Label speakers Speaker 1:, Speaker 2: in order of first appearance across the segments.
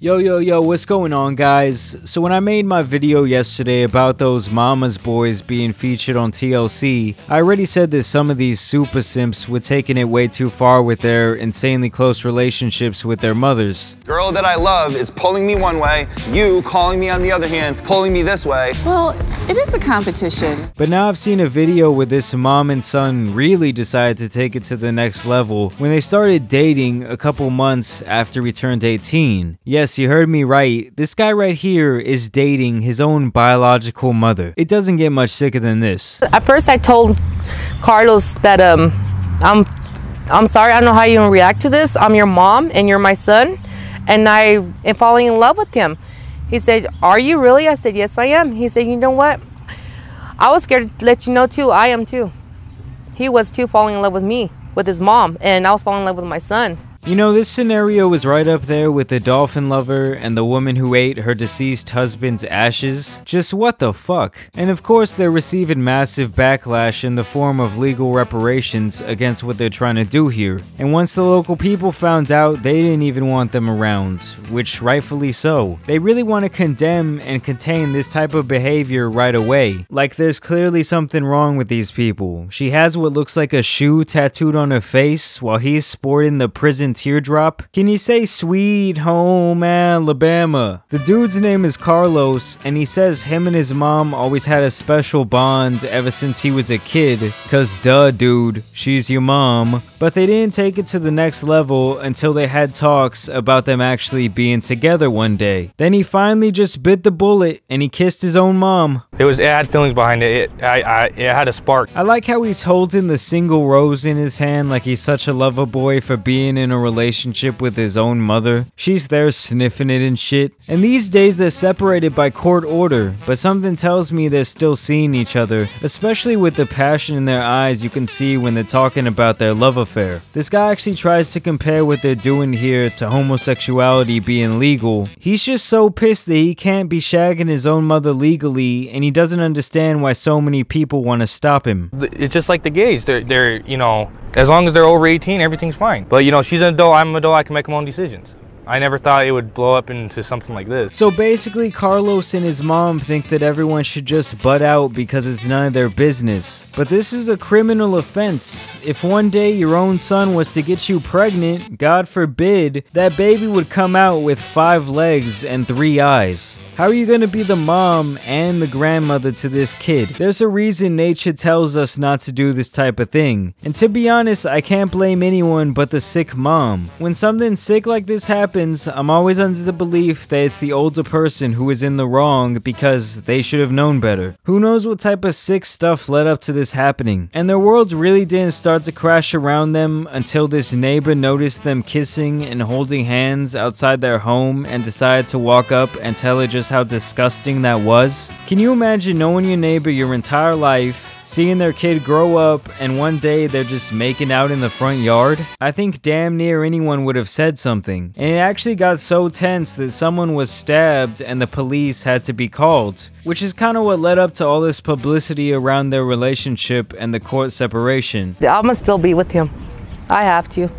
Speaker 1: Yo, what's going on, guys? So when I made my video yesterday about those mama's boys being featured on TLC, I already said that some of these super simps were taking it way too far with their insanely close relationships with their mothers.
Speaker 2: Girl that I love is pulling me one way, you calling me on the other hand, pulling me this way.
Speaker 3: Well, it is a competition.
Speaker 1: But now I've seen a video where this mom and son really decided to take it to the next level when they started dating a couple months after he turned 18. Yes, you heard me right. This guy right here is dating his own biological mother. It doesn't get much sicker than this.
Speaker 4: At first I told Carlos that I'm sorry, I don't know how you react to this. I'm your mom and you're my son, and I am falling in love with him. He said, "Are you really?" I said, "Yes, I am." He said, "You know what? I was scared to let you know too. I am too." He was too, falling in love with me, with his mom, and I was falling in love with my son.
Speaker 1: You know, this scenario was right up there with the dolphin lover and the woman who ate her deceased husband's ashes. Just what the fuck? And of course they're receiving massive backlash in the form of legal reparations against what they're trying to do here. And once the local people found out, they didn't even want them around, which rightfully so. They really want to condemn and contain this type of behavior right away. Like there's clearly something wrong with these people. She has what looks like a shoe tattooed on her face while he's sporting the prison teardrop. Can you say sweet home Alabama? The dude's name is Carlos, and he says him and his mom always had a special bond ever since he was a kid, cause duh dude, she's your mom. But they didn't take it to the next level until they had talks about them actually being together one day. Then he finally just bit the bullet and he kissed his own mom.
Speaker 5: It had feelings behind it. It had a spark.
Speaker 1: I like how he's holding the single rose in his hand like he's such a lover boy for being in a relationship with his own mother. She's there sniffing it and shit. And these days they're separated by court order, but something tells me they're still seeing each other, especially with the passion in their eyes you can see when they're talking about their love affair. This guy actually tries to compare what they're doing here to homosexuality being legal. He's just so pissed that he can't be shagging his own mother legally, and he doesn't understand why so many people want to stop him.
Speaker 5: It's just like the gays. They're you know, as long as they're over 18, everything's fine. But you know, she's an adult, I'm an adult, I can make my own decisions. I never thought it would blow up into something like this.
Speaker 1: So basically, Carlos and his mom think that everyone should just butt out because it's none of their business. But this is a criminal offense. If one day your own son was to get you pregnant, God forbid, that baby would come out with 5 legs and 3 eyes. How are you going to be the mom and the grandmother to this kid? There's a reason nature tells us not to do this type of thing. And to be honest, I can't blame anyone but the sick mom. When something sick like this happens, I'm always under the belief that it's the older person who is in the wrong because they should have known better. Who knows what type of sick stuff led up to this happening? And their worlds really didn't start to crash around them until this neighbor noticed them kissing and holding hands outside their home and decided to walk up and tell her just how disgusting that was. Can you imagine knowing your neighbor your entire life, seeing their kid grow up, and one day they're just making out in the front yard? I think damn near anyone would have said something. And it actually got so tense that someone was stabbed and the police had to be called. Which is kind of what led up to all this publicity around their relationship and the court separation.
Speaker 4: I'm gonna still be with him. I have to.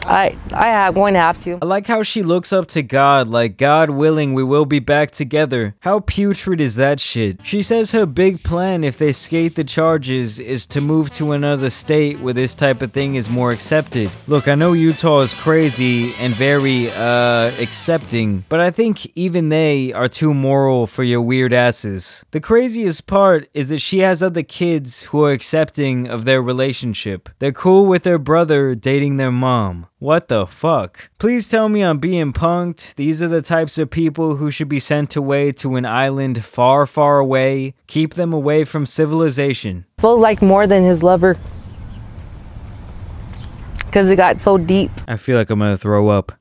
Speaker 4: I am going to have to.
Speaker 1: I like how she looks up to God, like, God willing, we will be back together. How putrid is that shit? She says her big plan if they skate the charges is to move to another state where this type of thing is more accepted. Look, I know Utah is crazy and very, accepting, but I think even they are too moral for your weird asses. The craziest part is that she has other kids who are accepting of their relationship. They're cool with their brother dating their mom. What the fuck? Please tell me I'm being punked. These are the types of people who should be sent away to an island far, far away. Keep them away from civilization.
Speaker 4: Feels like more than his lover, because it got so deep.
Speaker 1: I feel like I'm gonna throw up.